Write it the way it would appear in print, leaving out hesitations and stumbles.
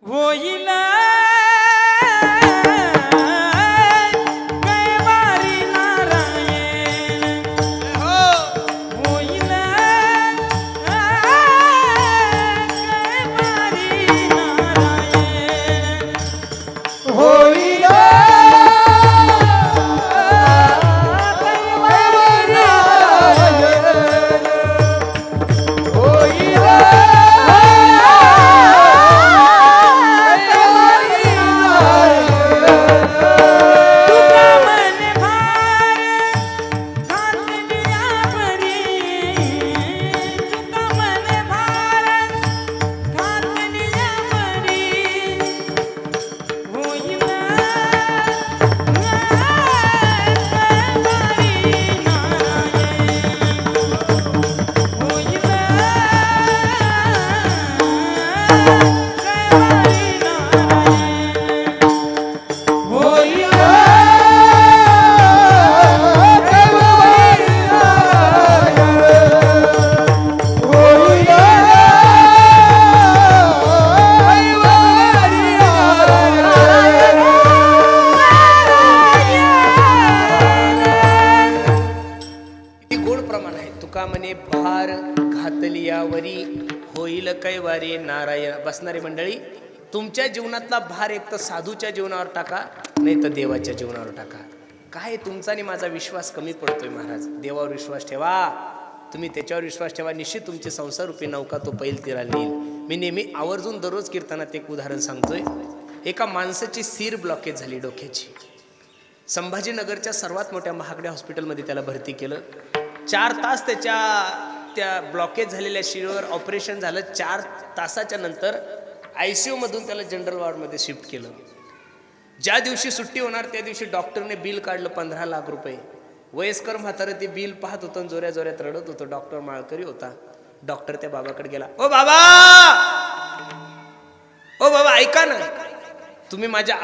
होईल कैवारी नारायण होईल कैवारी नारायण होईल कैवारी नारायण होईल कैवारी तुका म्हणे भार घातलियावरी होईल कैवारी नारायण. बसणारी मंडळी, तुमच्या जीवनातला भार एक तर साधूच्या जीवनावर टाका, नाही तर देवाच्या जीवनावर टाका. काय तुमचा आणि माझा विश्वास कमी पडतोय महाराज. देवावर विश्वास ठेवा, तुम्ही त्याच्यावर विश्वास ठेवा, निश्चित तुमची संसार रूपी नौका तो पैल तीराला नेईल. मी नेहमी आवर्जून दररोज कीर्तनात एक उदाहरण सांगतोय. एका माणसाची सीर ब्लॉकेज झाली डोक्याची. संभाजीनगरच्या सर्वात मोठ्या महागड्या हॉस्पिटलमध्ये त्याला भरती केलं. 4 तास त्या ब्लॉकेज झालेल्या शिरवर ऑपरेशन झालं. 4 तासाच्या नंतर ICU मधून त्याला जनरल वॉर्डमध्ये शिफ्ट केलं. ज्या दिवशी सुट्टी होणार त्या दिवशी डॉक्टरने बिल काढलं 15 लाख रुपये. वयस्कर म्हातारं ते बिल पाहत होतं, जोऱ्या जोऱ्यात रडत होतं. डॉक्टर माळकरी होता. डॉक्टर त्या बाबाकडे गेला. ओ बाबा ऐका ना, तुम्ही माझ्या